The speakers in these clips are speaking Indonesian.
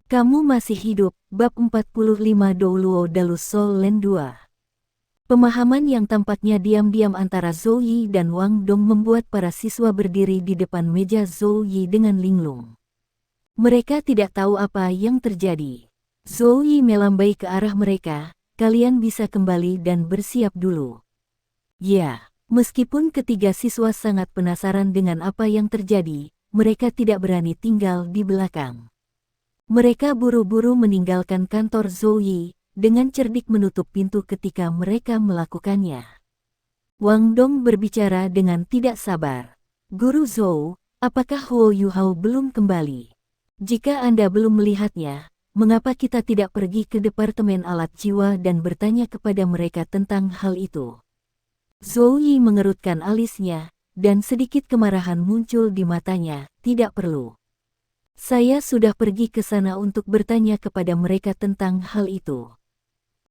Kamu masih hidup, bab 45 Douluo Dalus Sol Len 2. Pemahaman yang tampaknya diam-diam antara Zhou Yi dan Wang Dong membuat para siswa berdiri di depan meja Zhou Yi dengan linglung. Mereka tidak tahu apa yang terjadi. Zhou Yi melambai ke arah mereka, kalian bisa kembali dan bersiap dulu. Ya, meskipun ketiga siswa sangat penasaran dengan apa yang terjadi, mereka tidak berani tinggal di belakang. Mereka buru-buru meninggalkan kantor Zhou Yi, dengan cerdik menutup pintu ketika mereka melakukannya. Wang Dong berbicara dengan tidak sabar. Guru Zhou, apakah Huo Yuhao belum kembali? Jika Anda belum melihatnya, mengapa kita tidak pergi ke Departemen Alat Jiwa dan bertanya kepada mereka tentang hal itu? Zhou Yi mengerutkan alisnya, dan sedikit kemarahan muncul di matanya. Tidak perlu. Saya sudah pergi ke sana untuk bertanya kepada mereka tentang hal itu.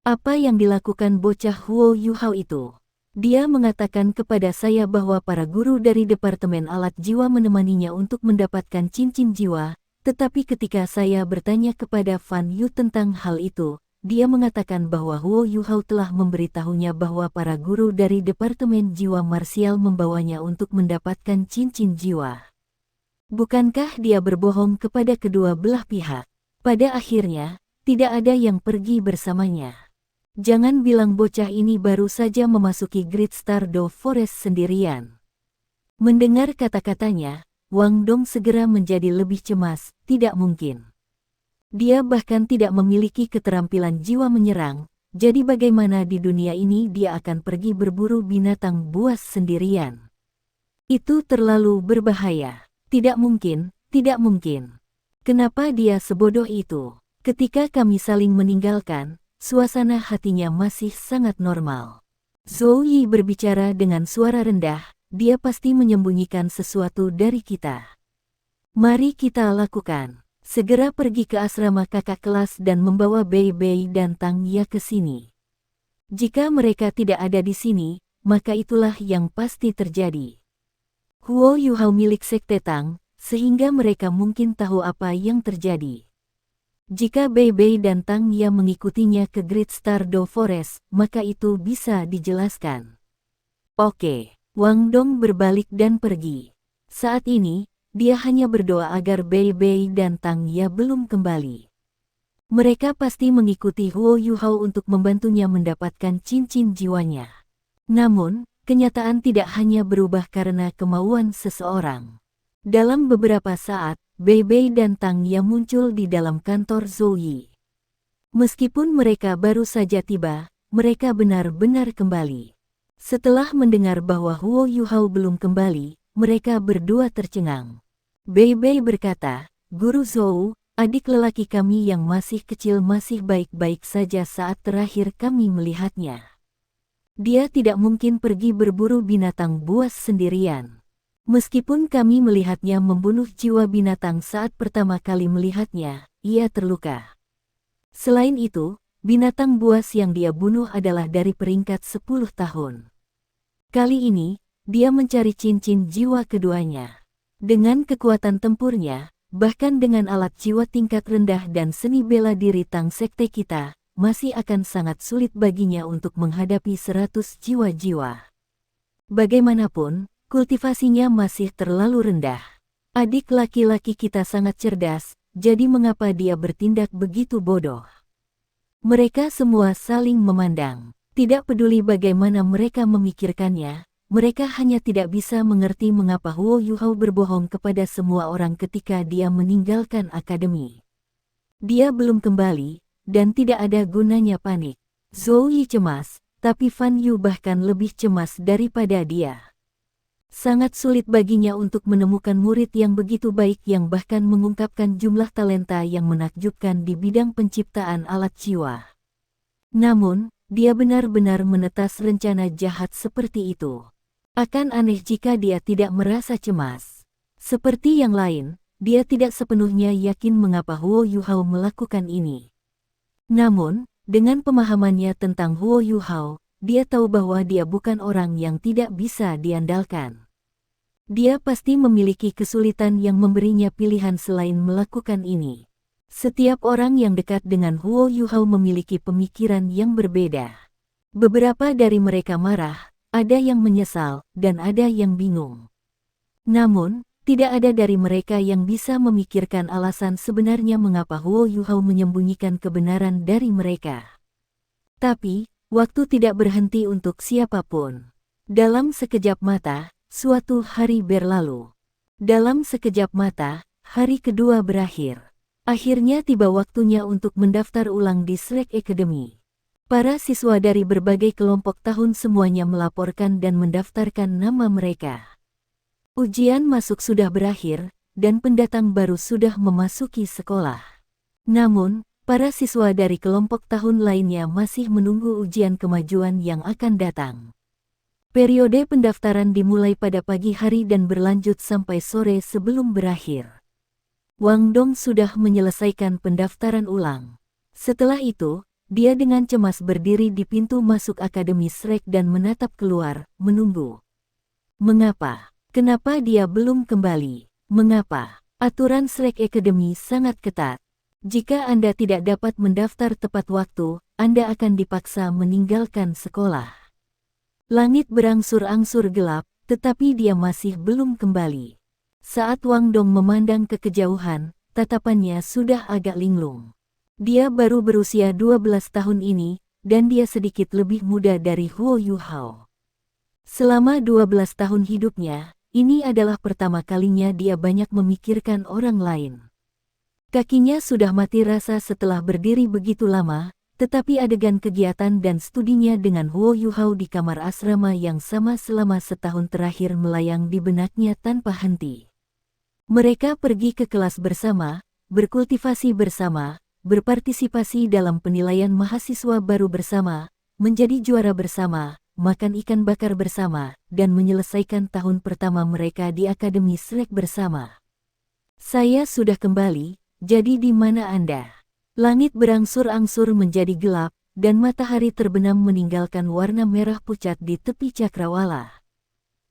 Apa yang dilakukan bocah Huo Yuhao itu? Dia mengatakan kepada saya bahwa para guru dari Departemen Alat Jiwa menemaninya untuk mendapatkan cincin jiwa, tetapi ketika saya bertanya kepada Fan Yu tentang hal itu, dia mengatakan bahwa Huo Yuhao telah memberitahunya bahwa para guru dari Departemen Jiwa Marsial membawanya untuk mendapatkan cincin jiwa. Bukankah dia berbohong kepada kedua belah pihak? Pada akhirnya, tidak ada yang pergi bersamanya. Jangan bilang bocah ini baru saja memasuki Great Stardew Forest sendirian. Mendengar kata-katanya, Wang Dong segera menjadi lebih cemas. Tidak mungkin. Dia bahkan tidak memiliki keterampilan jiwa menyerang, jadi bagaimana di dunia ini dia akan pergi berburu binatang buas sendirian? Itu terlalu berbahaya. Tidak mungkin, tidak mungkin. Kenapa dia sebodoh itu? Ketika kami saling meninggalkan, suasana hatinya masih sangat normal. Zhou Yi berbicara dengan suara rendah, dia pasti menyembunyikan sesuatu dari kita. Mari kita lakukan. Segera pergi ke asrama kakak kelas dan membawa Bei Bei dan Tang Ya ke sini. Jika mereka tidak ada di sini, maka itulah yang pasti terjadi. Huo Yuhao milik Sekte Tang, sehingga mereka mungkin tahu apa yang terjadi. Jika Bei Bei dan Tang Ya mengikutinya ke Great Stardew Forest, maka itu bisa dijelaskan. Oke, Wang Dong berbalik dan pergi. Saat ini, dia hanya berdoa agar Bei Bei dan Tang Ya belum kembali. Mereka pasti mengikuti Huo Yuhao untuk membantunya mendapatkan cincin jiwanya. Namun, kenyataan tidak hanya berubah karena kemauan seseorang. Dalam beberapa saat, Bei Bei dan Tang Ya muncul di dalam kantor Zhou Yi. Meskipun mereka baru saja tiba, mereka benar-benar kembali. Setelah mendengar bahwa Huo Yuhao belum kembali, mereka berdua tercengang. Bei Bei berkata, Guru Zhou, adik lelaki kami yang masih kecil masih baik-baik saja saat terakhir kami melihatnya. Dia tidak mungkin pergi berburu binatang buas sendirian. Meskipun kami melihatnya membunuh jiwa binatang saat pertama kali melihatnya, ia terluka. Selain itu, binatang buas yang dia bunuh adalah dari peringkat 10 tahun. Kali ini, dia mencari cincin jiwa keduanya. Dengan kekuatan tempurnya, bahkan dengan alat jiwa tingkat rendah dan seni bela diri Tang Sekte kita, masih akan sangat sulit baginya untuk menghadapi 100 jiwa-jiwa. Bagaimanapun, kultivasinya masih terlalu rendah. Adik laki-laki kita sangat cerdas, jadi mengapa dia bertindak begitu bodoh? Mereka semua saling memandang. Tidak peduli bagaimana mereka memikirkannya, mereka hanya tidak bisa mengerti mengapa Huo Yuhao berbohong kepada semua orang ketika dia meninggalkan akademi. Dia belum kembali, dan tidak ada gunanya panik. Zhou Yi cemas, tapi Fan Yu bahkan lebih cemas daripada dia. Sangat sulit baginya untuk menemukan murid yang begitu baik yang bahkan mengungkapkan jumlah talenta yang menakjubkan di bidang penciptaan alat jiwa. Namun, dia benar-benar menetas rencana jahat seperti itu. Akan aneh jika dia tidak merasa cemas. Seperti yang lain, dia tidak sepenuhnya yakin mengapa Huo Yuhao melakukan ini. Namun, dengan pemahamannya tentang Huo Yuhao, dia tahu bahwa dia bukan orang yang tidak bisa diandalkan. Dia pasti memiliki kesulitan yang memberinya pilihan selain melakukan ini. Setiap orang yang dekat dengan Huo Yuhao memiliki pemikiran yang berbeda. Beberapa dari mereka marah, ada yang menyesal, dan ada yang bingung. Namun, tidak ada dari mereka yang bisa memikirkan alasan sebenarnya mengapa Huo Yuhao menyembunyikan kebenaran dari mereka. Tapi, waktu tidak berhenti untuk siapapun. Dalam sekejap mata, suatu hari berlalu. Dalam sekejap mata, hari kedua berakhir. Akhirnya tiba waktunya untuk mendaftar ulang di Slack Academy. Para siswa dari berbagai kelompok tahun semuanya melaporkan dan mendaftarkan nama mereka. Ujian masuk sudah berakhir, dan pendatang baru sudah memasuki sekolah. Namun, para siswa dari kelompok tahun lainnya masih menunggu ujian kemajuan yang akan datang. Periode pendaftaran dimulai pada pagi hari dan berlanjut sampai sore sebelum berakhir. Wang Dong sudah menyelesaikan pendaftaran ulang. Setelah itu, dia dengan cemas berdiri di pintu masuk Akademi Shrek dan menatap keluar, menunggu. Mengapa? Kenapa dia belum kembali? Mengapa? Aturan Shrek Academy sangat ketat. Jika Anda tidak dapat mendaftar tepat waktu, Anda akan dipaksa meninggalkan sekolah. Langit berangsur-angsur gelap, tetapi dia masih belum kembali. Saat Wang Dong memandang ke kejauhan, tatapannya sudah agak linglung. Dia baru berusia 12 tahun ini, dan dia sedikit lebih muda dari Huo Yuhao. Selama 12 tahun hidupnya, ini adalah pertama kalinya dia banyak memikirkan orang lain. Kakinya sudah mati rasa setelah berdiri begitu lama, tetapi adegan kegiatan dan studinya dengan Huo Yuhao di kamar asrama yang sama selama setahun terakhir melayang di benaknya tanpa henti. Mereka pergi ke kelas bersama, berkultivasi bersama, berpartisipasi dalam penilaian mahasiswa baru bersama, menjadi juara bersama, makan ikan bakar bersama, dan menyelesaikan tahun pertama mereka di Akademi Shrek bersama. Saya sudah kembali. Jadi di mana Anda? Langit berangsur-angsur menjadi gelap, dan matahari terbenam meninggalkan warna merah pucat di tepi cakrawala.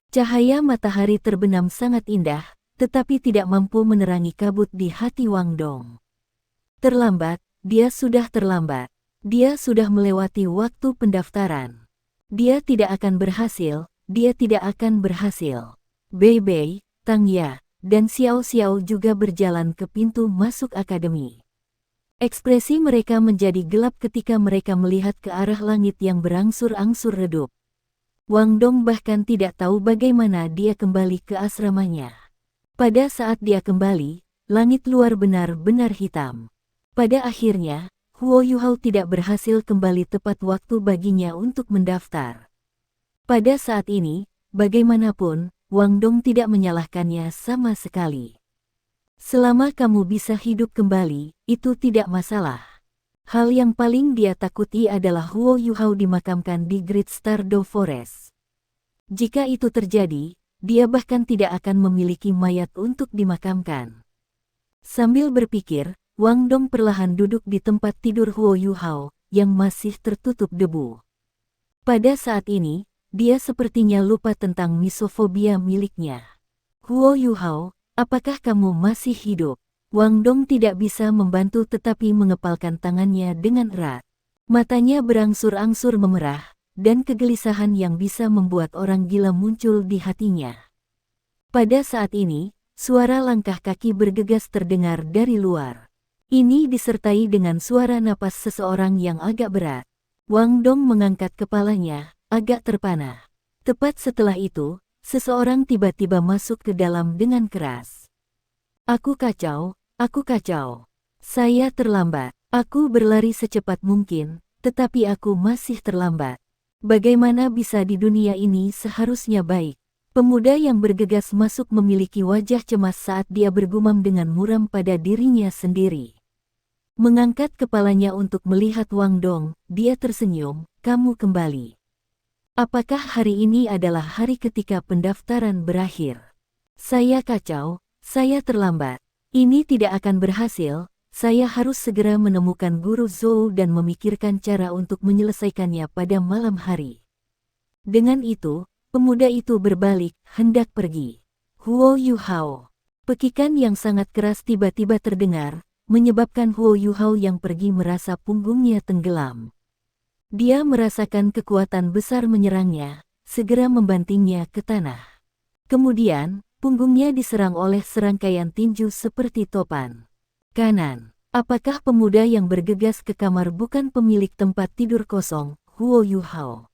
Cahaya matahari terbenam sangat indah, tetapi tidak mampu menerangi kabut di hati Wang Dong. Terlambat, dia sudah terlambat. Dia sudah melewati waktu pendaftaran. Dia tidak akan berhasil, dia tidak akan berhasil. Bei Bei, Tang Ya, dan Xiao Xiao juga berjalan ke pintu masuk akademi. Ekspresi mereka menjadi gelap ketika mereka melihat ke arah langit yang berangsur-angsur redup. Wang Dong bahkan tidak tahu bagaimana dia kembali ke asramanya. Pada saat dia kembali, langit luar benar-benar hitam. Pada akhirnya, Huo Yuhao tidak berhasil kembali tepat waktu baginya untuk mendaftar. Pada saat ini, bagaimanapun, Wang Dong tidak menyalahkannya sama sekali. Selama kamu bisa hidup kembali, itu tidak masalah. Hal yang paling dia takuti adalah Huo Yuhao dimakamkan di Great Stardew Forest. Jika itu terjadi, dia bahkan tidak akan memiliki mayat untuk dimakamkan. Sambil berpikir, Wang Dong perlahan duduk di tempat tidur Huo Yuhao, yang masih tertutup debu. Pada saat ini, dia sepertinya lupa tentang misofobia miliknya. Huo Yuhao, apakah kamu masih hidup? Wang Dong tidak bisa membantu tetapi mengepalkan tangannya dengan erat. Matanya berangsur-angsur memerah, dan kegelisahan yang bisa membuat orang gila muncul di hatinya. Pada saat ini, suara langkah kaki bergegas terdengar dari luar. Ini disertai dengan suara napas seseorang yang agak berat. Wang Dong mengangkat kepalanya, agak terpana. Tepat setelah itu, seseorang tiba-tiba masuk ke dalam dengan keras. Aku kacau, saya terlambat. Aku berlari secepat mungkin, tetapi aku masih terlambat. Bagaimana bisa di dunia ini seharusnya baik? Pemuda yang bergegas masuk memiliki wajah cemas saat dia bergumam dengan muram pada dirinya sendiri. Mengangkat kepalanya untuk melihat Wang Dong, dia tersenyum, kamu kembali. Apakah hari ini adalah hari ketika pendaftaran berakhir? Saya kacau, saya terlambat. Ini tidak akan berhasil, saya harus segera menemukan Guru Zhou dan memikirkan cara untuk menyelesaikannya pada malam hari. Dengan itu, pemuda itu berbalik, hendak pergi. Huo Yuhao. Pekikan yang sangat keras tiba-tiba terdengar, menyebabkan Huo Yuhao yang pergi merasa punggungnya tenggelam. Dia merasakan kekuatan besar menyerangnya, segera membantingnya ke tanah. Kemudian, punggungnya diserang oleh serangkaian tinju seperti topan. Kanan. Apakah pemuda yang bergegas ke kamar bukan pemilik tempat tidur kosong, Huo Yuhao?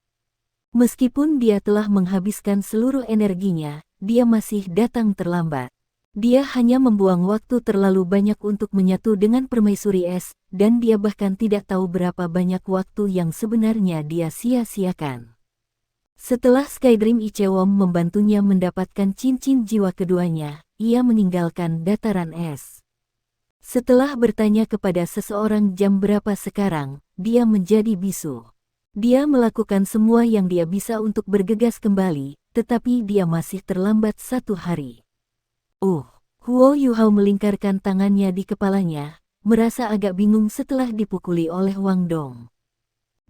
Meskipun dia telah menghabiskan seluruh energinya, dia masih datang terlambat. Dia hanya membuang waktu terlalu banyak untuk menyatu dengan permaisuri es, dan dia bahkan tidak tahu berapa banyak waktu yang sebenarnya dia sia-siakan. Setelah Skydream Ichewon membantunya mendapatkan cincin jiwa keduanya, ia meninggalkan dataran es. Setelah bertanya kepada seseorang jam berapa sekarang, dia menjadi bisu. Dia melakukan semua yang dia bisa untuk bergegas kembali, tetapi dia masih terlambat 1 hari. Huo Yuhao melingkarkan tangannya di kepalanya, merasa agak bingung setelah dipukuli oleh Wang Dong.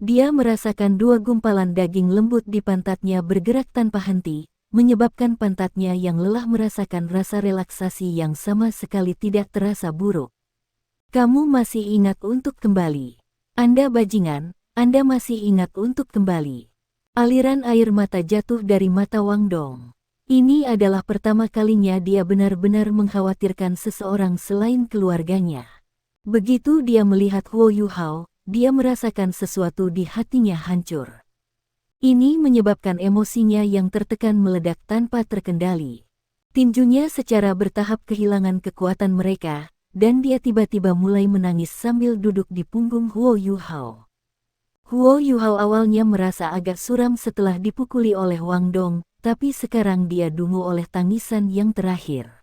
Dia merasakan 2 gumpalan daging lembut di pantatnya bergerak tanpa henti, menyebabkan pantatnya yang lelah merasakan rasa relaksasi yang sama sekali tidak terasa buruk. Kamu masih ingat untuk kembali. Anda bajingan, Anda masih ingat untuk kembali. Aliran air mata jatuh dari mata Wang Dong. Ini adalah pertama kalinya dia benar-benar mengkhawatirkan seseorang selain keluarganya. Begitu dia melihat Huo Yuhao, dia merasakan sesuatu di hatinya hancur. Ini menyebabkan emosinya yang tertekan meledak tanpa terkendali. Tinjunya secara bertahap kehilangan kekuatan mereka, dan dia tiba-tiba mulai menangis sambil duduk di punggung Huo Yuhao. Huo Yuhao awalnya merasa agak suram setelah dipukuli oleh Wang Dong, tapi sekarang dia dungu oleh tangisan yang terakhir.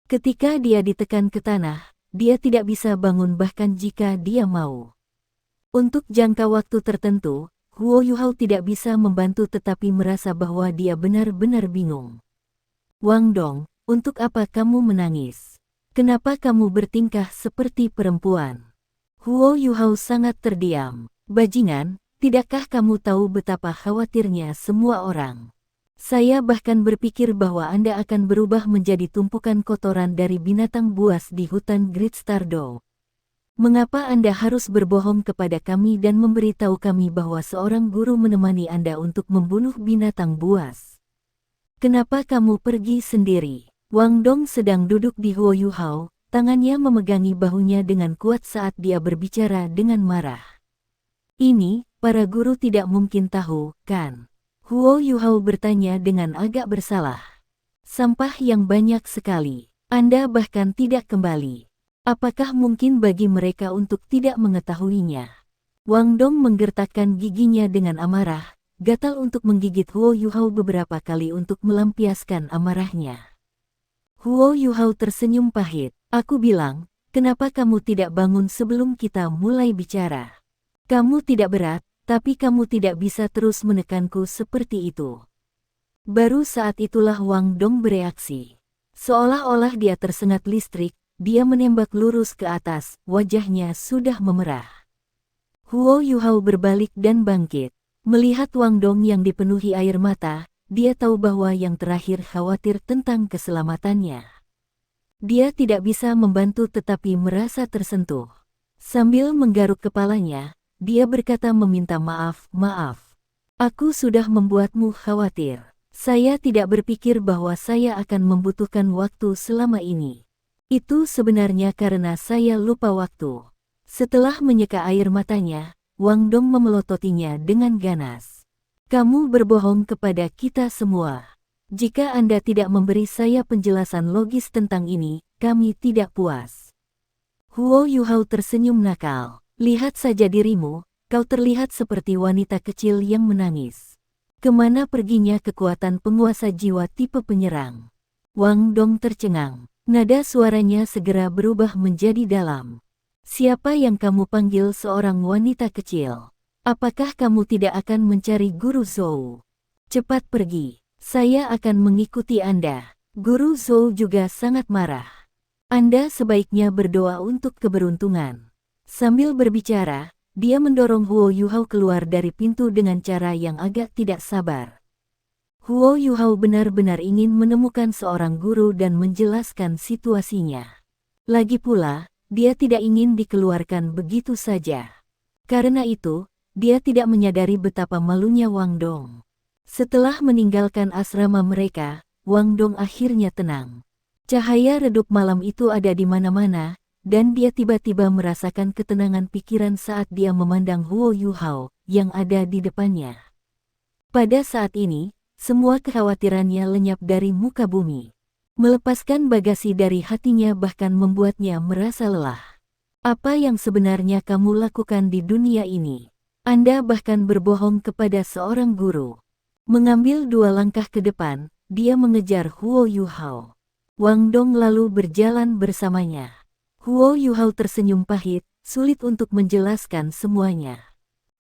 Ketika dia ditekan ke tanah, dia tidak bisa bangun bahkan jika dia mau. Untuk jangka waktu tertentu, Huo Yuhao tidak bisa membantu tetapi merasa bahwa dia benar-benar bingung. Wang Dong, untuk apa kamu menangis? Kenapa kamu bertingkah seperti perempuan? Huo Yuhao sangat terdiam. Bajingan, tidakkah kamu tahu betapa khawatirnya semua orang? Saya bahkan berpikir bahwa Anda akan berubah menjadi tumpukan kotoran dari binatang buas di hutan Great Stardow. Mengapa Anda harus berbohong kepada kami dan memberitahu kami bahwa seorang guru menemani Anda untuk membunuh binatang buas? Kenapa kamu pergi sendiri? Wang Dong sedang duduk di Huo Yuhao, tangannya memegangi bahunya dengan kuat saat dia berbicara dengan marah. Ini, para guru tidak mungkin tahu, kan? Huo Yuhao bertanya dengan agak bersalah. Sampah yang banyak sekali. Anda bahkan tidak kembali. Apakah mungkin bagi mereka untuk tidak mengetahuinya? Wang Dong menggertakkan giginya dengan amarah, gatal untuk menggigit Huo Yuhao beberapa kali untuk melampiaskan amarahnya. Huo Yuhao tersenyum pahit. Aku bilang, kenapa kamu tidak bangun sebelum kita mulai bicara? Kamu tidak berat, tapi kamu tidak bisa terus menekanku seperti itu. Baru saat itulah Wang Dong bereaksi. Seolah-olah dia tersengat listrik, dia menembak lurus ke atas, wajahnya sudah memerah. Huo Yuhao berbalik dan bangkit. Melihat Wang Dong yang dipenuhi air mata, dia tahu bahwa yang terakhir khawatir tentang keselamatannya. Dia tidak bisa membantu tetapi merasa tersentuh. Sambil menggaruk kepalanya, dia berkata meminta maaf, maaf. Aku sudah membuatmu khawatir. Saya tidak berpikir bahwa saya akan membutuhkan waktu selama ini. Itu sebenarnya karena saya lupa waktu. Setelah menyeka air matanya, Wang Dong memelototinya dengan ganas. Kamu berbohong kepada kita semua. Jika Anda tidak memberi saya penjelasan logis tentang ini, kami tidak puas. Huo Yuhao tersenyum nakal. Lihat saja dirimu, kau terlihat seperti wanita kecil yang menangis. Kemana perginya kekuatan penguasa jiwa tipe penyerang? Wang Dong tercengang. Nada suaranya segera berubah menjadi dalam. Siapa yang kamu panggil seorang wanita kecil? Apakah kamu tidak akan mencari Guru Zhou? Cepat pergi. Saya akan mengikuti Anda. Guru Zhou juga sangat marah. Anda sebaiknya berdoa untuk keberuntungan. Sambil berbicara, dia mendorong Huo Yuhao keluar dari pintu dengan cara yang agak tidak sabar. Huo Yuhao benar-benar ingin menemukan seorang guru dan menjelaskan situasinya. Lagi pula, dia tidak ingin dikeluarkan begitu saja. Karena itu, dia tidak menyadari betapa malunya Wang Dong. Setelah meninggalkan asrama mereka, Wang Dong akhirnya tenang. Cahaya redup malam itu ada di mana-mana, dan dia tiba-tiba merasakan ketenangan pikiran saat dia memandang Huo Yuhao yang ada di depannya. Pada saat ini, semua kekhawatirannya lenyap dari muka bumi. Melepaskan bagasi dari hatinya bahkan membuatnya merasa lelah. Apa yang sebenarnya kamu lakukan di dunia ini? Anda bahkan berbohong kepada seorang guru. Mengambil 2 langkah ke depan, dia mengejar Huo Yuhao. Wang Dong lalu berjalan bersamanya. Huo Yuhao tersenyum pahit, sulit untuk menjelaskan semuanya.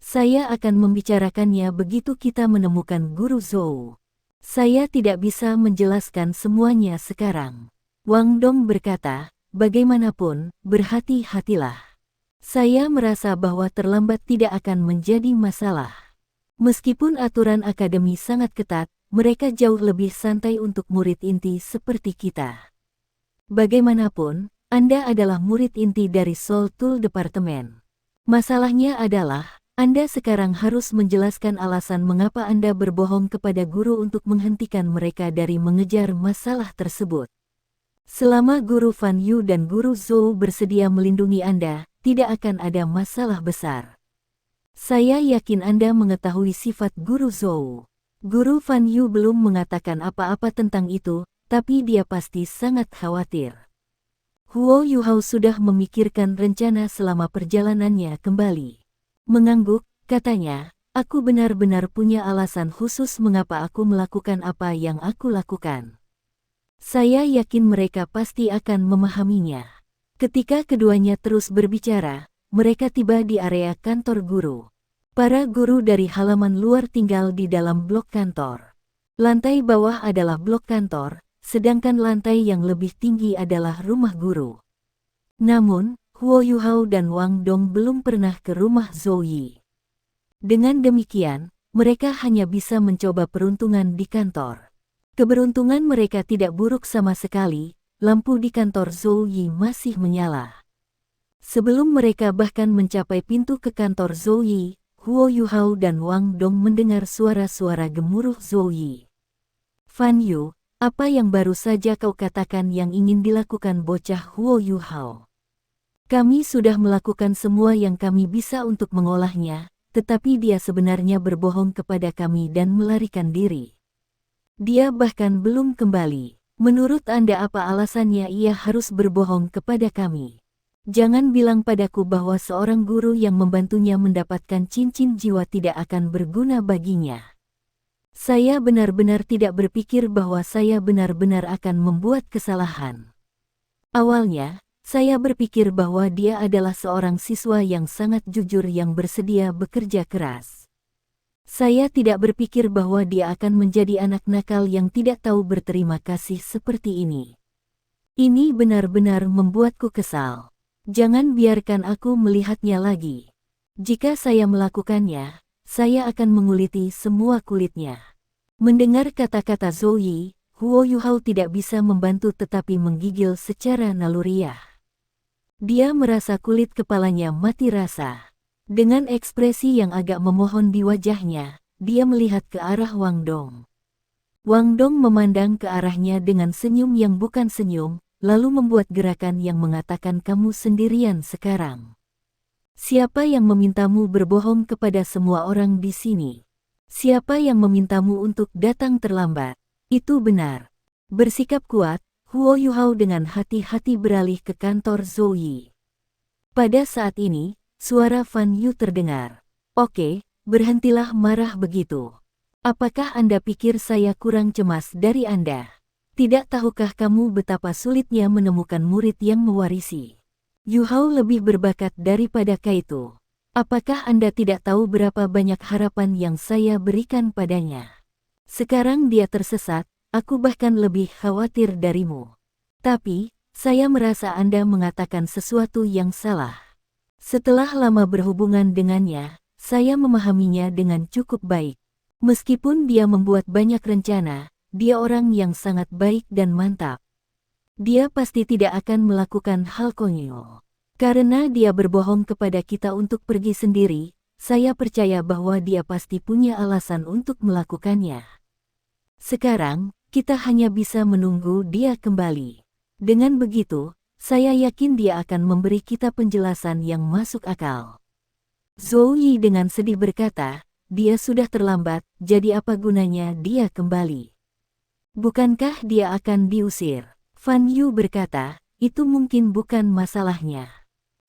Saya akan membicarakannya begitu kita menemukan Guru Zhou. Saya tidak bisa menjelaskan semuanya sekarang. Wang Dong berkata, bagaimanapun, berhati-hatilah. Saya merasa bahwa terlambat tidak akan menjadi masalah. Meskipun aturan akademi sangat ketat, mereka jauh lebih santai untuk murid inti seperti kita. Bagaimanapun, Anda adalah murid inti dari Soul Tool Departemen. Masalahnya adalah, Anda sekarang harus menjelaskan alasan mengapa Anda berbohong kepada guru untuk menghentikan mereka dari mengejar masalah tersebut. Selama Guru Fan Yu dan Guru Zhou bersedia melindungi Anda, tidak akan ada masalah besar. Saya yakin Anda mengetahui sifat Guru Zhou. Guru Fan Yu belum mengatakan apa-apa tentang itu, tapi dia pasti sangat khawatir. Huo Yuhao sudah memikirkan rencana selama perjalanannya kembali. Mengangguk, katanya, aku benar-benar punya alasan khusus mengapa aku melakukan apa yang aku lakukan. Saya yakin mereka pasti akan memahaminya. Ketika keduanya terus berbicara, mereka tiba di area kantor guru. Para guru dari halaman luar tinggal di dalam blok kantor. Lantai bawah adalah blok kantor, sedangkan lantai yang lebih tinggi adalah rumah guru. Namun, Huo Yuhao dan Wang Dong belum pernah ke rumah Zhou Yi. Dengan demikian, mereka hanya bisa mencoba peruntungan di kantor. Keberuntungan mereka tidak buruk sama sekali, lampu di kantor Zhou Yi masih menyala. Sebelum mereka bahkan mencapai pintu ke kantor Zhou Yi, Huo Yuhao dan Wang Dong mendengar suara-suara gemuruh Zhou Yi. Fan Yu, apa yang baru saja kau katakan yang ingin dilakukan bocah Huo Yuhao? Kami sudah melakukan semua yang kami bisa untuk mengolahnya, tetapi dia sebenarnya berbohong kepada kami dan melarikan diri. Dia bahkan belum kembali. Menurut Anda apa alasannya ia harus berbohong kepada kami? Jangan bilang padaku bahwa seorang guru yang membantunya mendapatkan cincin jiwa tidak akan berguna baginya. Saya benar-benar tidak berpikir bahwa saya benar-benar akan membuat kesalahan. Awalnya, saya berpikir bahwa dia adalah seorang siswa yang sangat jujur yang bersedia bekerja keras. Saya tidak berpikir bahwa dia akan menjadi anak nakal yang tidak tahu berterima kasih seperti ini. Ini benar-benar membuatku kesal. Jangan biarkan aku melihatnya lagi. Jika saya melakukannya, saya akan menguliti semua kulitnya. Mendengar kata-kata Zhou Yi, Huo Yuhao tidak bisa membantu tetapi menggigil secara naluriah. Dia merasa kulit kepalanya mati rasa. Dengan ekspresi yang agak memohon di wajahnya, dia melihat ke arah Wang Dong. Wang Dong memandang ke arahnya dengan senyum yang bukan senyum, lalu membuat gerakan yang mengatakan kamu sendirian sekarang. Siapa yang memintamu berbohong kepada semua orang di sini? Siapa yang memintamu untuk datang terlambat? Itu benar. Bersikap kuat, Huo Yuhao dengan hati-hati beralih ke kantor Zhou Yi. Pada saat ini, suara Fan Yu terdengar. Oke, berhentilah marah begitu. Apakah Anda pikir saya kurang cemas dari Anda? Tidak tahukah kamu betapa sulitnya menemukan murid yang mewarisi? Yuhao lebih berbakat daripada Kaito. Apakah Anda tidak tahu berapa banyak harapan yang saya berikan padanya? Sekarang dia tersesat, aku bahkan lebih khawatir darimu. Tapi, saya merasa Anda mengatakan sesuatu yang salah. Setelah lama berhubungan dengannya, saya memahaminya dengan cukup baik. Meskipun dia membuat banyak rencana, dia orang yang sangat baik dan mantap. Dia pasti tidak akan melakukan hal konyol. Karena dia berbohong kepada kita untuk pergi sendiri, saya percaya bahwa dia pasti punya alasan untuk melakukannya. Sekarang, kita hanya bisa menunggu dia kembali. Dengan begitu, saya yakin dia akan memberi kita penjelasan yang masuk akal. Zhou Yi dengan sedih berkata, dia sudah terlambat, jadi apa gunanya dia kembali? Bukankah dia akan diusir? Fan Yu berkata, itu mungkin bukan masalahnya.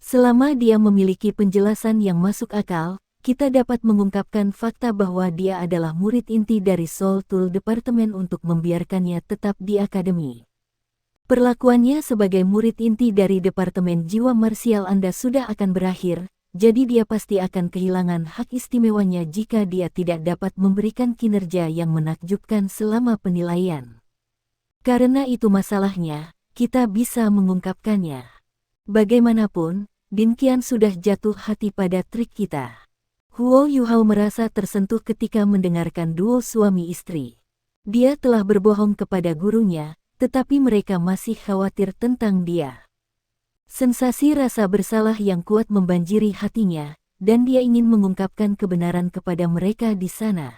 Selama dia memiliki penjelasan yang masuk akal, kita dapat mengungkapkan fakta bahwa dia adalah murid inti dari Soul Tool Department untuk membiarkannya tetap di akademi. Perlakuannya sebagai murid inti dari Departemen Jiwa Marsial Anda sudah akan berakhir, jadi dia pasti akan kehilangan hak istimewanya jika dia tidak dapat memberikan kinerja yang menakjubkan selama penilaian. Karena itu masalahnya, kita bisa mengungkapkannya. Bagaimanapun, Din Qian sudah jatuh hati pada trik kita. Huo Yuhao merasa tersentuh ketika mendengarkan duo suami istri. Dia telah berbohong kepada gurunya, tetapi mereka masih khawatir tentang dia. Sensasi rasa bersalah yang kuat membanjiri hatinya, dan dia ingin mengungkapkan kebenaran kepada mereka di sana.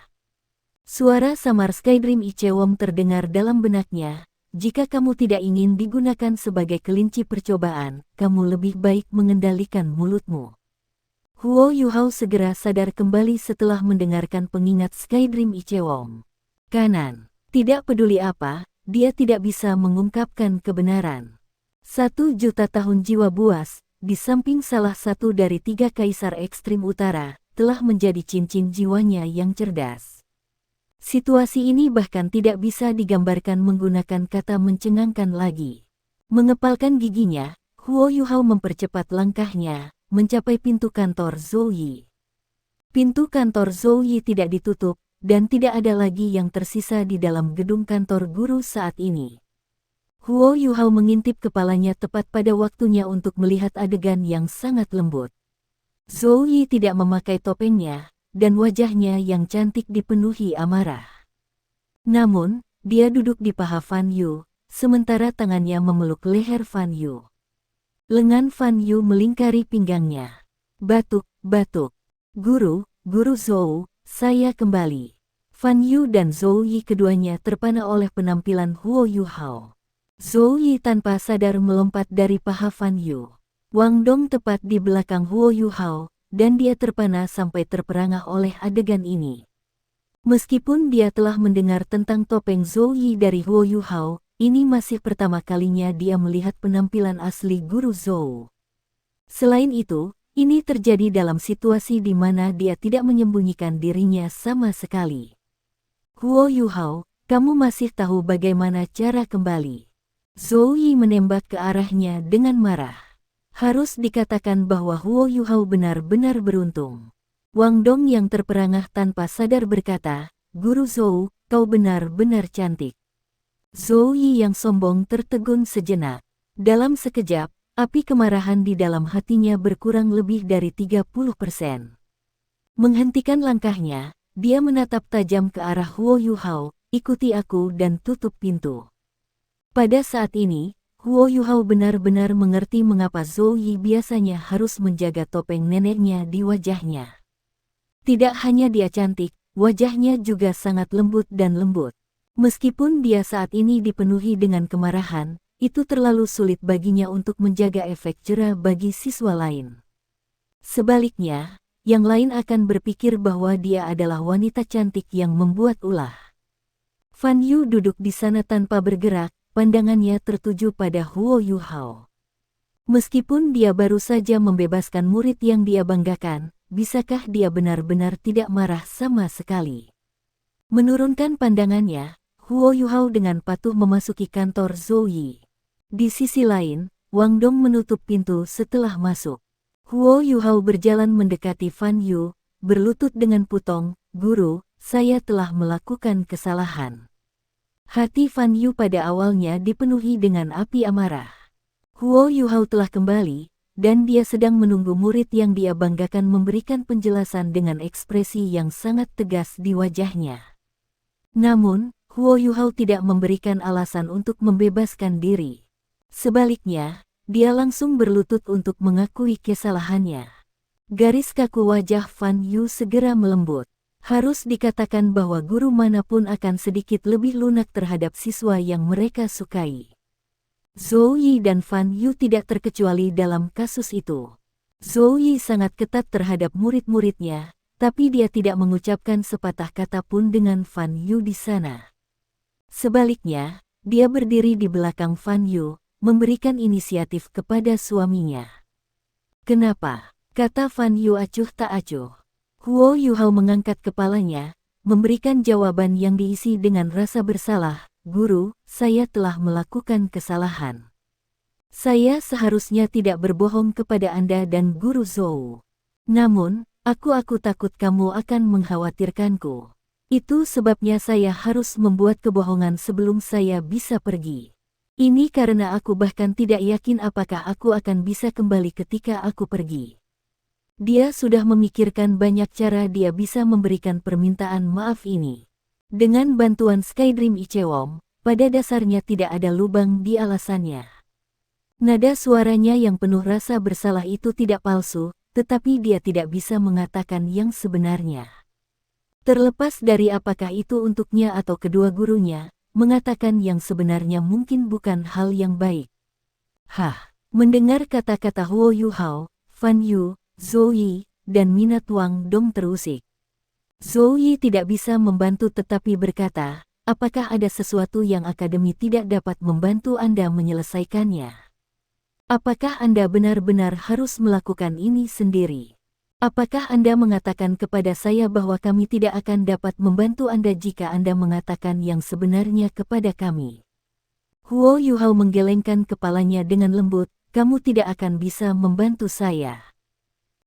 Suara samar Skydream Ichewom terdengar dalam benaknya, jika kamu tidak ingin digunakan sebagai kelinci percobaan, kamu lebih baik mengendalikan mulutmu. Huo Yuhao segera sadar kembali setelah mendengarkan pengingat Skydream Ichewom. Kanan, tidak peduli apa, dia tidak bisa mengungkapkan kebenaran. 1 juta tahun jiwa buas, di samping salah satu dari 3 kaisar ekstrim utara, telah menjadi cincin jiwanya yang cerdas. Situasi ini bahkan tidak bisa digambarkan menggunakan kata mencengangkan lagi. Mengepalkan giginya, Huo Yuhao mempercepat langkahnya, mencapai pintu kantor Zhou Yi. Pintu kantor Zhou Yi tidak ditutup, dan tidak ada lagi yang tersisa di dalam gedung kantor guru saat ini. Huo Yuhao mengintip kepalanya tepat pada waktunya untuk melihat adegan yang sangat lembut. Zhou Yi tidak memakai topengnya, dan wajahnya yang cantik dipenuhi amarah. Namun, dia duduk di paha Fan Yu, sementara tangannya memeluk leher Fan Yu. Lengan Fan Yu melingkari pinggangnya. Batuk. Guru Zhou, saya kembali. Fan Yu dan Zhou Yi keduanya terpana oleh penampilan Huo Yuhao. Zhou Yi tanpa sadar melompat dari paha Fan Yu. Wang Dong tepat di belakang Huo Yuhao, dan dia terpana sampai terperangah oleh adegan ini. Meskipun dia telah mendengar tentang topeng Zhou Yi dari Huo Yuhao, ini masih pertama kalinya dia melihat penampilan asli guru Zhou. Selain itu, ini terjadi dalam situasi di mana dia tidak menyembunyikan dirinya sama sekali. Huo Yuhao, kamu masih tahu bagaimana cara kembali? Zhou Yi menembak ke arahnya dengan marah. Harus dikatakan bahwa Huo Yuhao benar-benar beruntung. Wang Dong yang terperangah tanpa sadar berkata, Guru Zhou, kau benar-benar cantik. Zhou Yi yang sombong tertegun sejenak. Dalam sekejap, api kemarahan di dalam hatinya berkurang lebih dari 30%. Menghentikan langkahnya, dia menatap tajam ke arah Huo Yuhao, ikuti aku dan tutup pintu. Pada saat ini, Huo Yuhao benar-benar mengerti mengapa Zhou Yi biasanya harus menjaga topeng neneknya di wajahnya. Tidak hanya dia cantik, wajahnya juga sangat lembut dan lembut. Meskipun dia saat ini dipenuhi dengan kemarahan, itu terlalu sulit baginya untuk menjaga efek jera bagi siswa lain. Sebaliknya, yang lain akan berpikir bahwa dia adalah wanita cantik yang membuat ulah. Fan Yu duduk di sana tanpa bergerak, pandangannya tertuju pada Huo Yuhao. Meskipun dia baru saja membebaskan murid yang dia banggakan, bisakah dia benar-benar tidak marah sama sekali? Menurunkan pandangannya, Huo Yuhao dengan patuh memasuki kantor Zhou Yi. Di sisi lain, Wang Dong menutup pintu setelah masuk. Huo Yuhao berjalan mendekati Fan Yu, berlutut dengan putong, Guru, saya telah melakukan kesalahan. Hati Fan Yu pada awalnya dipenuhi dengan api amarah. Huo Yuhao telah kembali, dan dia sedang menunggu murid yang dia banggakan memberikan penjelasan dengan ekspresi yang sangat tegas di wajahnya. Namun, Huo Yuhao tidak memberikan alasan untuk membebaskan diri. Sebaliknya, dia langsung berlutut untuk mengakui kesalahannya. Garis kaku wajah Fan Yu segera melembut. Harus dikatakan bahwa guru manapun akan sedikit lebih lunak terhadap siswa yang mereka sukai. Zhou Yi dan Fan Yu tidak terkecuali dalam kasus itu. Zhou Yi sangat ketat terhadap murid-muridnya, tapi dia tidak mengucapkan sepatah kata pun dengan Fan Yu di sana. Sebaliknya, dia berdiri di belakang Fan Yu, memberikan inisiatif kepada suaminya. "Kenapa?" kata Fan Yu acuh tak acuh. Huo Yuhao mengangkat kepalanya, memberikan jawaban yang diisi dengan rasa bersalah. "Guru, saya telah melakukan kesalahan. Saya seharusnya tidak berbohong kepada Anda dan Guru Zhou. Namun, aku takut kamu akan mengkhawatirkanku. Itu sebabnya saya harus membuat kebohongan sebelum saya bisa pergi. Ini karena aku bahkan tidak yakin apakah aku akan bisa kembali ketika aku pergi." Dia sudah memikirkan banyak cara dia bisa memberikan permintaan maaf ini. Dengan bantuan Skydream Ichewom, pada dasarnya tidak ada lubang di alasannya. Nada suaranya yang penuh rasa bersalah itu tidak palsu, tetapi dia tidak bisa mengatakan yang sebenarnya. Terlepas dari apakah itu untuknya atau kedua gurunya, mengatakan yang sebenarnya mungkin bukan hal yang baik. Mendengar kata-kata Huo Yuhao, Fan Yu, Zhou Yi, dan Minat Wang Dong terusik. Zhou Yi tidak bisa membantu tetapi berkata, "Apakah ada sesuatu yang akademi tidak dapat membantu Anda menyelesaikannya? Apakah Anda benar-benar harus melakukan ini sendiri? Apakah Anda mengatakan kepada saya bahwa kami tidak akan dapat membantu Anda jika Anda mengatakan yang sebenarnya kepada kami?" Huo Yuhao menggelengkan kepalanya dengan lembut, "Kamu tidak akan bisa membantu saya.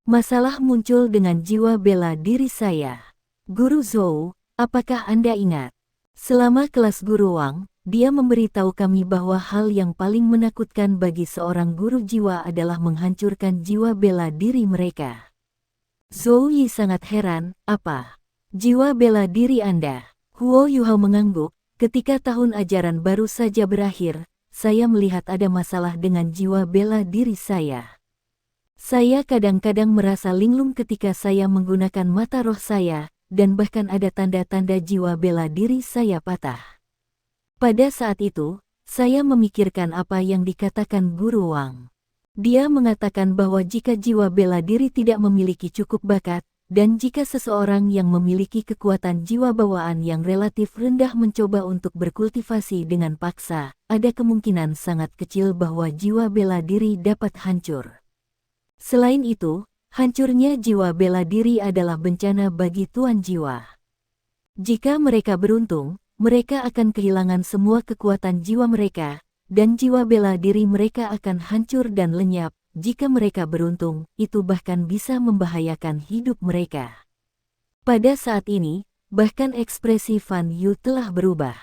Masalah muncul dengan jiwa bela diri saya. Guru Zhou, apakah Anda ingat? Selama kelas Guru Wang, dia memberitahu kami bahwa hal yang paling menakutkan bagi seorang guru jiwa adalah menghancurkan jiwa bela diri mereka." Zhou Yi sangat heran, "Apa? Jiwa bela diri Anda?" Huo Yuhao mengangguk, "Ketika tahun ajaran baru saja berakhir, saya melihat ada masalah dengan jiwa bela diri saya. Saya kadang-kadang merasa linglung ketika saya menggunakan mata roh saya, dan bahkan ada tanda-tanda jiwa bela diri saya patah." Pada saat itu, saya memikirkan apa yang dikatakan Guru Wang. Dia mengatakan bahwa jika jiwa bela diri tidak memiliki cukup bakat, dan jika seseorang yang memiliki kekuatan jiwa bawaan yang relatif rendah mencoba untuk berkultivasi dengan paksa, ada kemungkinan sangat kecil bahwa jiwa bela diri dapat hancur. Selain itu, hancurnya jiwa bela diri adalah bencana bagi tuan jiwa. Jika mereka beruntung, mereka akan kehilangan semua kekuatan jiwa mereka, dan jiwa bela diri mereka akan hancur dan lenyap. Jika mereka beruntung, itu bahkan bisa membahayakan hidup mereka. Pada saat ini, bahkan ekspresi Fan Yu telah berubah.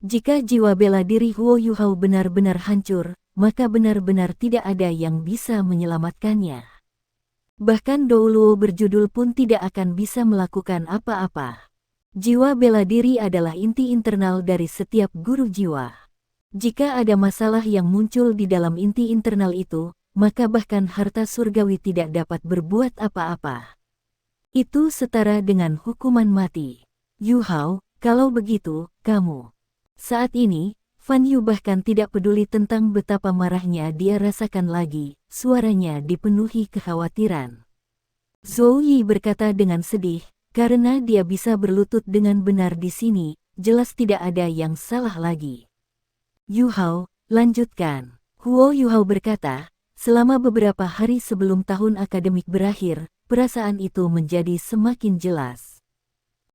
Jika jiwa bela diri Huo Yuhao benar-benar hancur, maka benar-benar tidak ada yang bisa menyelamatkannya. Bahkan Dou Luo berjudul pun tidak akan bisa melakukan apa-apa. Jiwa bela diri adalah inti internal dari setiap guru jiwa. Jika ada masalah yang muncul di dalam inti internal itu, maka bahkan harta surgawi tidak dapat berbuat apa-apa. Itu setara dengan hukuman mati. Yuhao, kalau begitu, kamu. Saat ini, Fan Yu bahkan tidak peduli tentang betapa marahnya dia rasakan lagi, suaranya dipenuhi kekhawatiran. Zhou Yi berkata dengan sedih, karena dia bisa berlutut dengan benar di sini, jelas tidak ada yang salah lagi. Yuhao, lanjutkan. Huo Yuhao berkata, selama beberapa hari sebelum tahun akademik berakhir, perasaan itu menjadi semakin jelas.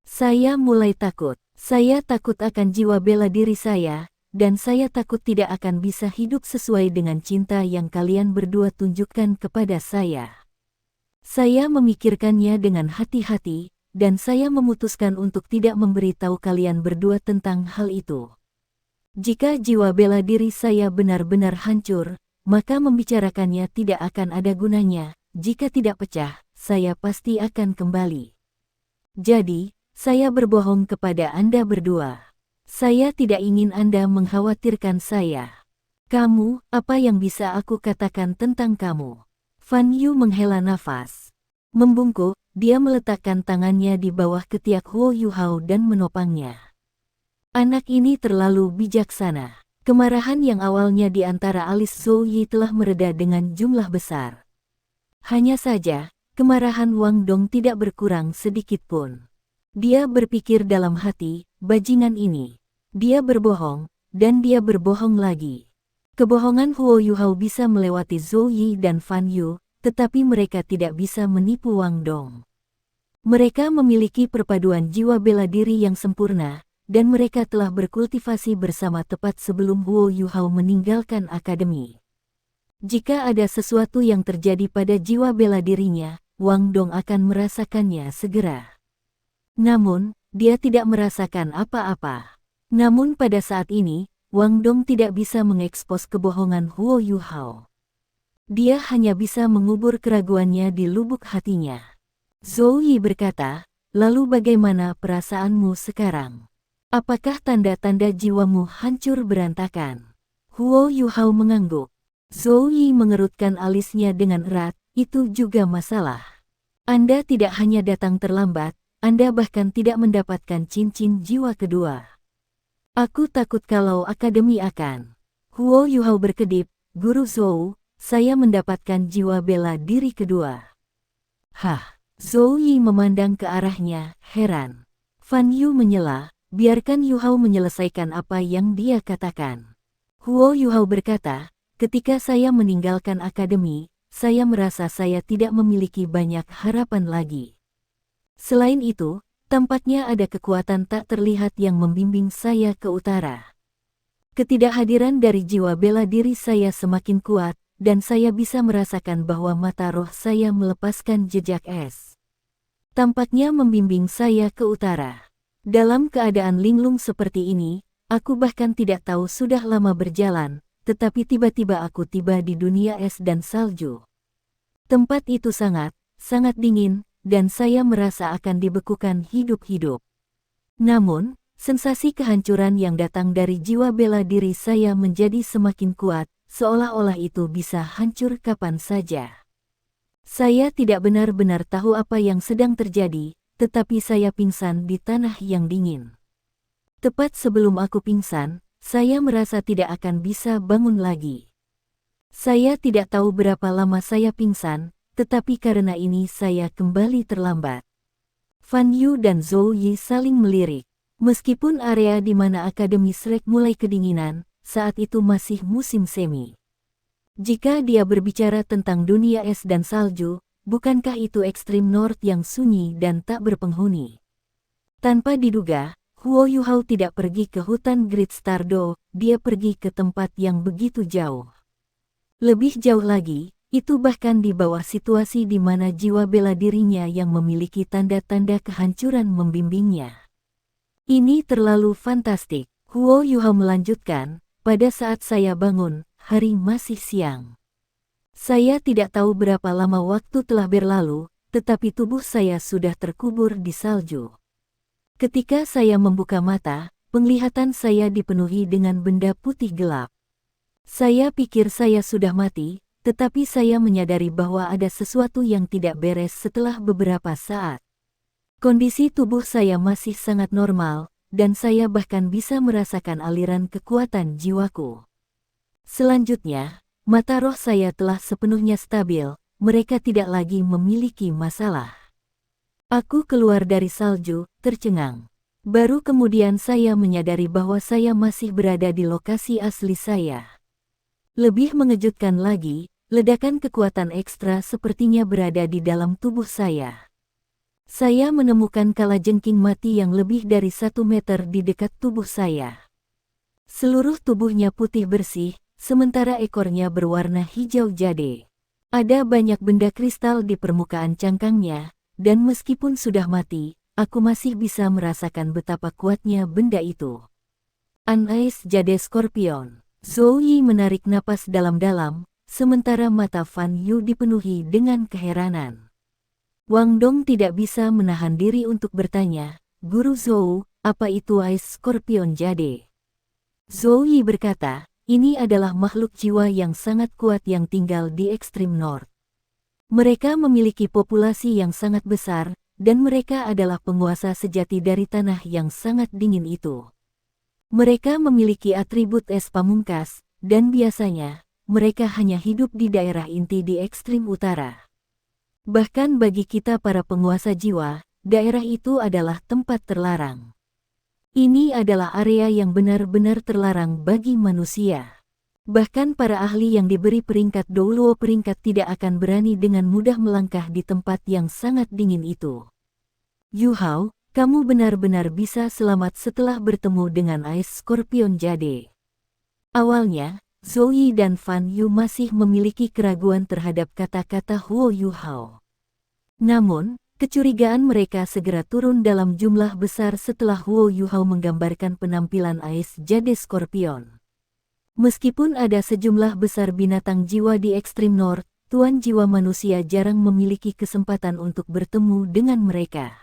Saya mulai takut. Saya takut akan jiwa bela diri saya, dan saya takut tidak akan bisa hidup sesuai dengan cinta yang kalian berdua tunjukkan kepada saya. Saya memikirkannya dengan hati-hati, dan saya memutuskan untuk tidak memberitahu kalian berdua tentang hal itu. Jika jiwa bela diri saya benar-benar hancur, maka membicarakannya tidak akan ada gunanya. Jika tidak pecah, saya pasti akan kembali. Jadi, saya berbohong kepada Anda berdua. Saya tidak ingin Anda mengkhawatirkan saya. Kamu, apa yang bisa aku katakan tentang kamu? Fan Yu menghela nafas. Membungkuk, dia meletakkan tangannya di bawah ketiak Huo Yuhao dan menopangnya. Anak ini terlalu bijaksana. Kemarahan yang awalnya di antara alis Zhou Yi telah mereda dengan jumlah besar. Hanya saja, kemarahan Wang Dong tidak berkurang sedikit pun. Dia berpikir dalam hati, bajingan ini. Dia berbohong, dan dia berbohong lagi. Kebohongan Huo Yuhao bisa melewati Zhou Yi dan Fan Yu, tetapi mereka tidak bisa menipu Wang Dong. Mereka memiliki perpaduan jiwa bela diri yang sempurna, dan mereka telah berkultivasi bersama tepat sebelum Huo Yuhao meninggalkan akademi. Jika ada sesuatu yang terjadi pada jiwa bela dirinya, Wang Dong akan merasakannya segera. Namun, dia tidak merasakan apa-apa. Namun pada saat ini, Wang Dong tidak bisa mengekspos kebohongan Huo Yuhao. Dia hanya bisa mengubur keraguannya di lubuk hatinya. Zhou Yi berkata, lalu bagaimana perasaanmu sekarang? Apakah tanda-tanda jiwamu hancur berantakan? Huo Yuhao mengangguk. Zhou Yi mengerutkan alisnya dengan erat, itu juga masalah. Anda tidak hanya datang terlambat, Anda bahkan tidak mendapatkan cincin jiwa kedua. Aku takut kalau akademi akan. Huo Yuhao berkedip, Guru Zhou, saya mendapatkan jiwa bela diri kedua. Hah, Zhou Yi memandang ke arahnya, heran. Fan Yu menyela. Biarkan Yuhao menyelesaikan apa yang dia katakan. Huo Yuhao berkata, ketika saya meninggalkan akademi, saya merasa saya tidak memiliki banyak harapan lagi. Selain itu, tampaknya ada kekuatan tak terlihat yang membimbing saya ke utara. Ketidakhadiran dari jiwa bela diri saya semakin kuat, dan saya bisa merasakan bahwa mata roh saya melepaskan jejak es. Tampaknya membimbing saya ke utara. Dalam keadaan linglung seperti ini, aku bahkan tidak tahu sudah lama berjalan, tetapi tiba-tiba aku tiba di dunia es dan salju. Tempat itu sangat dingin, dan saya merasa akan dibekukan hidup-hidup. Namun, sensasi kehancuran yang datang dari jiwa bela diri saya menjadi semakin kuat, seolah-olah itu bisa hancur kapan saja. Saya tidak benar-benar tahu apa yang sedang terjadi, tetapi saya pingsan di tanah yang dingin. Tepat sebelum aku pingsan, saya merasa tidak akan bisa bangun lagi. Saya tidak tahu berapa lama saya pingsan, tetapi karena ini saya kembali terlambat. Fan Yu dan Zhou Yi saling melirik. Meskipun area di mana Akademi Shrek mulai kedinginan, saat itu masih musim semi. Jika dia berbicara tentang dunia es dan salju, bukankah itu ekstrim North yang sunyi dan tak berpenghuni? Tanpa diduga, Huo Yuhao tidak pergi ke hutan Great Stardo, dia pergi ke tempat yang begitu jauh. Lebih jauh lagi, itu bahkan di bawah situasi di mana jiwa bela dirinya yang memiliki tanda-tanda kehancuran membimbingnya. Ini terlalu fantastik, Huo Yuhao melanjutkan, pada saat saya bangun, hari masih siang. Saya tidak tahu berapa lama waktu telah berlalu, tetapi tubuh saya sudah terkubur di salju. Ketika saya membuka mata, penglihatan saya dipenuhi dengan benda putih gelap. Saya pikir saya sudah mati, tetapi saya menyadari bahwa ada sesuatu yang tidak beres setelah beberapa saat. Kondisi tubuh saya masih sangat normal, dan saya bahkan bisa merasakan aliran kekuatan jiwaku. Selanjutnya, mata roh saya telah sepenuhnya stabil, mereka tidak lagi memiliki masalah. Aku keluar dari salju, tercengang. Baru kemudian saya menyadari bahwa saya masih berada di lokasi asli saya. Lebih mengejutkan lagi, ledakan kekuatan ekstra sepertinya berada di dalam tubuh saya. Saya menemukan kalajengking mati yang lebih dari 1 meter di dekat tubuh saya. Seluruh tubuhnya putih bersih, sementara ekornya berwarna hijau jade. Ada banyak benda kristal di permukaan cangkangnya, dan meskipun sudah mati, aku masih bisa merasakan betapa kuatnya benda itu. Anais Jade Scorpion. Zhou Yi menarik napas dalam-dalam, sementara mata Fan Yu dipenuhi dengan keheranan. Wang Dong tidak bisa menahan diri untuk bertanya, Guru Zhou, apa itu Ice Scorpion Jade? Zhou Yi berkata, ini adalah makhluk jiwa yang sangat kuat yang tinggal di ekstrim North. Mereka memiliki populasi yang sangat besar, dan mereka adalah penguasa sejati dari tanah yang sangat dingin itu. Mereka memiliki atribut es pamungkas, dan biasanya, mereka hanya hidup di daerah inti di ekstrim utara. Bahkan bagi kita para penguasa jiwa, daerah itu adalah tempat terlarang. Ini adalah area yang benar-benar terlarang bagi manusia. Bahkan para ahli yang diberi peringkat Douluo peringkat tidak akan berani dengan mudah melangkah di tempat yang sangat dingin itu. Yu Hao, kamu benar-benar bisa selamat setelah bertemu dengan Ice Scorpion Jade. Awalnya, Zhou Yi dan Fan Yu masih memiliki keraguan terhadap kata-kata Huo Yu Hao. Namun, kecurigaan mereka segera turun dalam jumlah besar setelah Huo Yu Hao menggambarkan penampilan Ice Jade Scorpion. Meskipun ada sejumlah besar binatang jiwa di ekstrim North, tuan jiwa manusia jarang memiliki kesempatan untuk bertemu dengan mereka.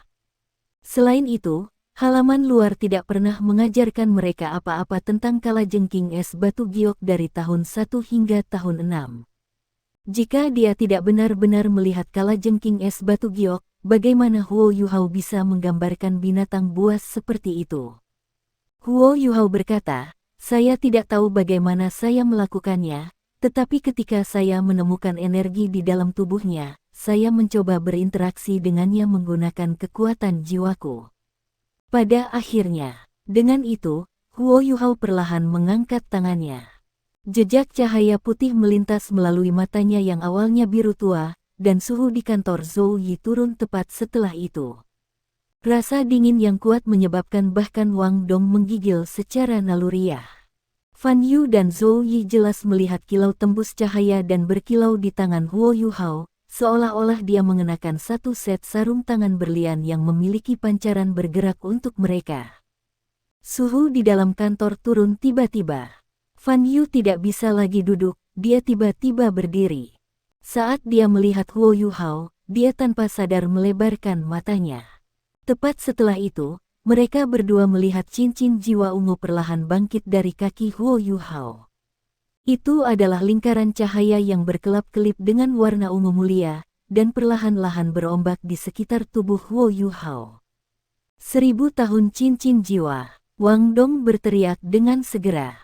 Selain itu, halaman luar tidak pernah mengajarkan mereka apa-apa tentang kalajengking es batu giok dari tahun 1 hingga tahun 6. Jika dia tidak benar-benar melihat kalajengking es batu giok, bagaimana Huo Yu Hao bisa menggambarkan binatang buas seperti itu? Huo Yu Hao berkata, saya tidak tahu bagaimana saya melakukannya, tetapi ketika saya menemukan energi di dalam tubuhnya, saya mencoba berinteraksi dengannya menggunakan kekuatan jiwaku. Pada akhirnya, dengan itu, Huo Yu Hao perlahan mengangkat tangannya. Jejak cahaya putih melintas melalui matanya yang awalnya biru tua, dan suhu di kantor Zhou Yi turun tepat setelah itu. Rasa dingin yang kuat menyebabkan bahkan Wang Dong menggigil secara naluriah. Fan Yu dan Zhou Yi jelas melihat kilau tembus cahaya dan berkilau di tangan Huo Yu Hao, seolah-olah dia mengenakan satu set sarung tangan berlian yang memiliki pancaran bergerak untuk mereka. Suhu di dalam kantor turun tiba-tiba. Fan Yu tidak bisa lagi duduk, dia tiba-tiba berdiri. Saat dia melihat Huo Yu Hao, dia tanpa sadar melebarkan matanya. Tepat setelah itu, mereka berdua melihat cincin jiwa ungu perlahan bangkit dari kaki Huo Yu Hao. Itu adalah lingkaran cahaya yang berkelap-kelip dengan warna ungu mulia, dan perlahan-lahan berombak di sekitar tubuh Huo Yu Hao. 1000 tahun cincin jiwa, Wang Dong berteriak dengan segera.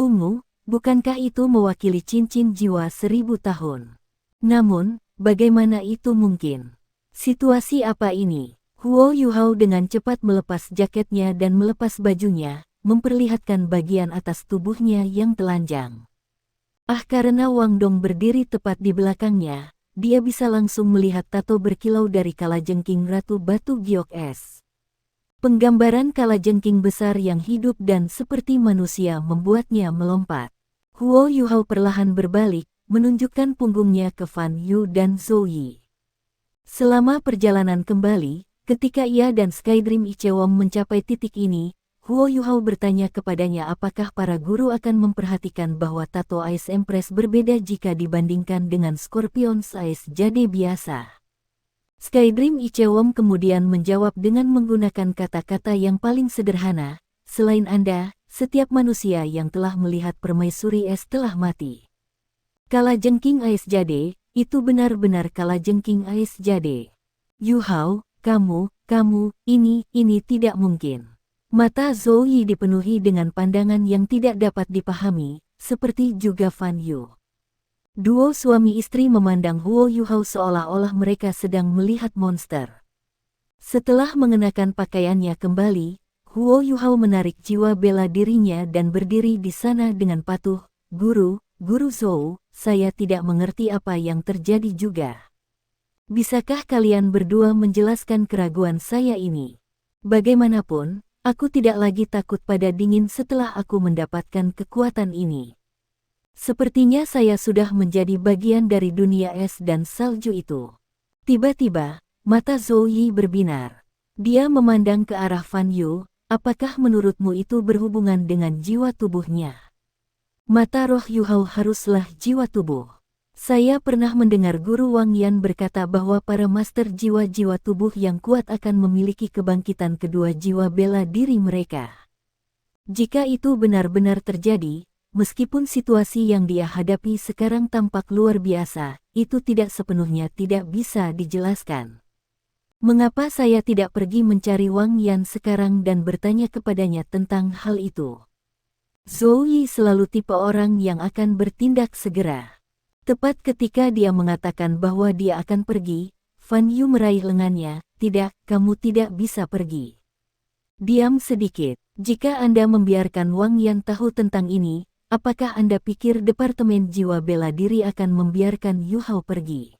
Ungu, bukankah itu mewakili cincin jiwa 1000 tahun? Namun, bagaimana itu mungkin? Situasi apa ini? Huo Yu Hao dengan cepat melepas jaketnya dan melepas bajunya, memperlihatkan bagian atas tubuhnya yang telanjang. Karena Wang Dong berdiri tepat di belakangnya, dia bisa langsung melihat tato berkilau dari kalajengking Ratu Batu Giok Es. Penggambaran kalajengking besar yang hidup dan seperti manusia membuatnya melompat. Huo Yu Hao perlahan berbalik, menunjukkan punggungnya ke Fan Yu dan Zhou Yi. Selama perjalanan kembali, ketika ia dan Skydream Ichewon mencapai titik ini, Huo Yu Hao bertanya kepadanya apakah para guru akan memperhatikan bahwa tato Ice Empress berbeda jika dibandingkan dengan Scorpion Ice Jade biasa. Skydream Ichewon kemudian menjawab dengan menggunakan kata-kata yang paling sederhana, selain Anda, setiap manusia yang telah melihat permaisuri es telah mati. Kalajengking Ice Jade, itu benar-benar kalajengking Ice Jade. Yu Hao, kamu, ini tidak mungkin. Mata Zhou Yi dipenuhi dengan pandangan yang tidak dapat dipahami, seperti juga Fan Yu. Duo suami istri memandang Huo Yu Hao seolah-olah mereka sedang melihat monster. Setelah mengenakan pakaiannya kembali, Huo Yu Hao menarik jiwa bela dirinya dan berdiri di sana dengan patuh. Guru Zhou, saya tidak mengerti apa yang terjadi juga. Bisakah kalian berdua menjelaskan keraguan saya ini? Bagaimanapun, aku tidak lagi takut pada dingin setelah aku mendapatkan kekuatan ini. Sepertinya saya sudah menjadi bagian dari dunia es dan salju itu. Tiba-tiba, mata Zhou Yi berbinar. Dia memandang ke arah Fan Yu, apakah menurutmu itu berhubungan dengan jiwa tubuhnya? Mata roh Yu Hao haruslah jiwa tubuh. Saya pernah mendengar Guru Wang Yan berkata bahwa para master jiwa-jiwa tubuh yang kuat akan memiliki kebangkitan kedua jiwa bela diri mereka. Jika itu benar-benar terjadi, meskipun situasi yang dia hadapi sekarang tampak luar biasa, itu tidak sepenuhnya tidak bisa dijelaskan. Mengapa saya tidak pergi mencari Wang Yan sekarang dan bertanya kepadanya tentang hal itu? Zhou Yi selalu tipe orang yang akan bertindak segera. Tepat ketika dia mengatakan bahwa dia akan pergi, Fan Yu meraih lengannya, "Tidak, kamu tidak bisa pergi. Diam sedikit. Jika Anda membiarkan Wang Yan tahu tentang ini, apakah Anda pikir Departemen Jiwa Bela Diri akan membiarkan Yu Hao pergi?"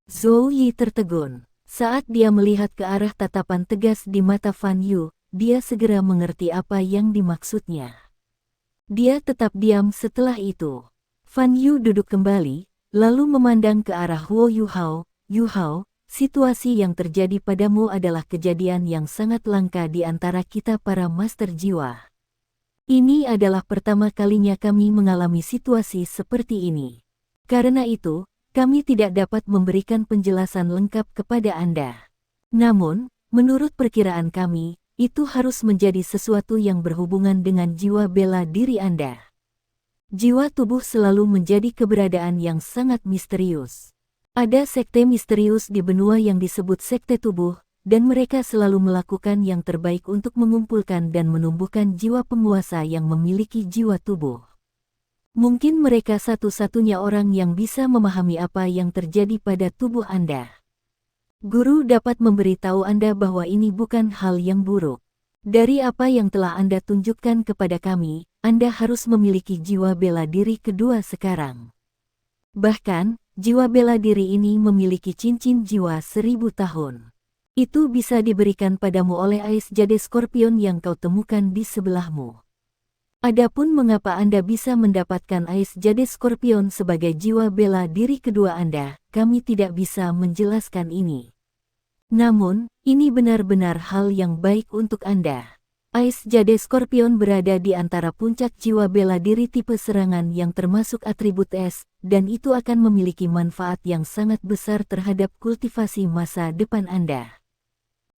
Zhou Yi tertegun. Saat dia melihat ke arah tatapan tegas di mata Fan Yu, dia segera mengerti apa yang dimaksudnya. Dia tetap diam setelah itu. Fan Yu duduk kembali, lalu memandang ke arah Huo Yu Hao. "Yu Hao, situasi yang terjadi padamu adalah kejadian yang sangat langka di antara kita para master jiwa. Ini adalah pertama kalinya kami mengalami situasi seperti ini. Karena itu, kami tidak dapat memberikan penjelasan lengkap kepada Anda. Namun, menurut perkiraan kami, itu harus menjadi sesuatu yang berhubungan dengan jiwa bela diri Anda. Jiwa tubuh selalu menjadi keberadaan yang sangat misterius. Ada sekte misterius di benua yang disebut sekte tubuh, dan mereka selalu melakukan yang terbaik untuk mengumpulkan dan menumbuhkan jiwa penguasa yang memiliki jiwa tubuh. Mungkin mereka satu-satunya orang yang bisa memahami apa yang terjadi pada tubuh Anda. Guru dapat memberitahu Anda bahwa ini bukan hal yang buruk. Dari apa yang telah Anda tunjukkan kepada kami, Anda harus memiliki jiwa bela diri kedua sekarang. Bahkan, jiwa bela diri ini memiliki cincin jiwa 1000 tahun. Itu bisa diberikan padamu oleh Ais Jade Scorpion yang kau temukan di sebelahmu. Adapun mengapa Anda bisa mendapatkan Ais Jade Scorpion sebagai jiwa bela diri kedua Anda, kami tidak bisa menjelaskan ini. Namun, ini benar-benar hal yang baik untuk Anda. Ais Jade Scorpion berada di antara puncak jiwa bela diri tipe serangan yang termasuk atribut es, dan itu akan memiliki manfaat yang sangat besar terhadap kultivasi masa depan Anda.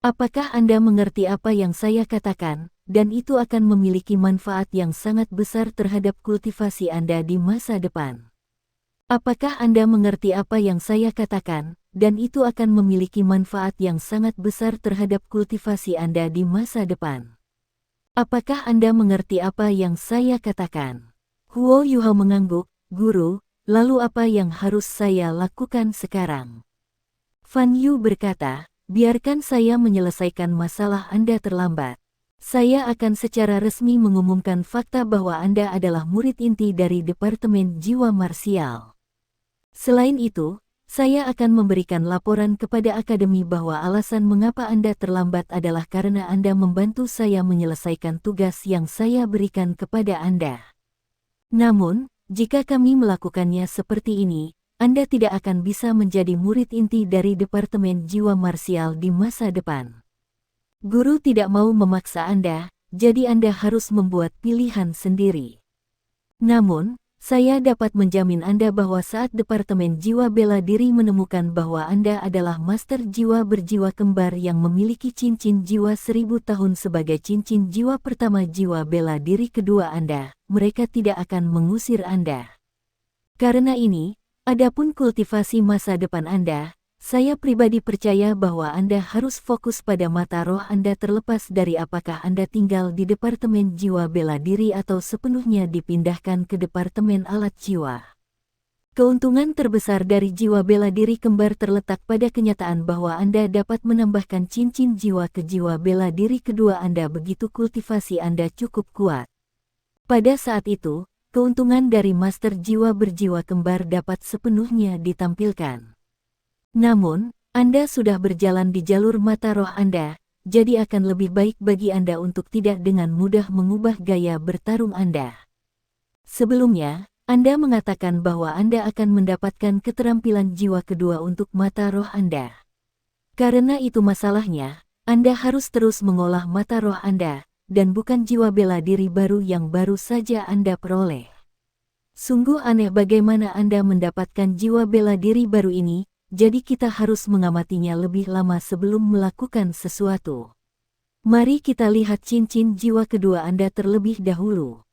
Apakah Anda mengerti apa yang saya katakan? Dan itu akan memiliki manfaat yang sangat besar terhadap kultivasi Anda di masa depan. Apakah Anda mengerti apa yang saya katakan? Dan itu akan memiliki manfaat yang sangat besar terhadap kultivasi Anda di masa depan. Apakah Anda mengerti apa yang saya katakan? Huo Yu Hao mengangguk, "Guru, lalu apa yang harus saya lakukan sekarang?" Fan Yu berkata, "Biarkan saya menyelesaikan masalah Anda terlambat. Saya akan secara resmi mengumumkan fakta bahwa Anda adalah murid inti dari Departemen Jiwa Marsial. Selain itu, saya akan memberikan laporan kepada Akademi bahwa alasan mengapa Anda terlambat adalah karena Anda membantu saya menyelesaikan tugas yang saya berikan kepada Anda. Namun, jika kami melakukannya seperti ini, Anda tidak akan bisa menjadi murid inti dari Departemen Jiwa Marsial di masa depan. Guru tidak mau memaksa Anda, jadi Anda harus membuat pilihan sendiri. Namun, saya dapat menjamin Anda bahwa saat Departemen Jiwa Bela Diri menemukan bahwa Anda adalah master jiwa berjiwa kembar yang memiliki cincin jiwa 1000 tahun sebagai cincin jiwa pertama jiwa bela diri kedua Anda, mereka tidak akan mengusir Anda. Karena ini, adapun kultivasi masa depan Anda, saya pribadi percaya bahwa Anda harus fokus pada mata roh Anda terlepas dari apakah Anda tinggal di Departemen Jiwa Bela Diri atau sepenuhnya dipindahkan ke Departemen Alat Jiwa. Keuntungan terbesar dari jiwa bela diri kembar terletak pada kenyataan bahwa Anda dapat menambahkan cincin jiwa ke jiwa bela diri kedua Anda begitu kultivasi Anda cukup kuat. Pada saat itu, keuntungan dari master jiwa berjiwa kembar dapat sepenuhnya ditampilkan. Namun, Anda sudah berjalan di jalur mata roh Anda, jadi akan lebih baik bagi Anda untuk tidak dengan mudah mengubah gaya bertarung Anda. Sebelumnya, Anda mengatakan bahwa Anda akan mendapatkan keterampilan jiwa kedua untuk mata roh Anda. Karena itu masalahnya, Anda harus terus mengolah mata roh Anda, dan bukan jiwa bela diri baru yang baru saja Anda peroleh. Sungguh aneh bagaimana Anda mendapatkan jiwa bela diri baru ini, jadi kita harus mengamatinya lebih lama sebelum melakukan sesuatu. Mari kita lihat cincin jiwa kedua Anda terlebih dahulu.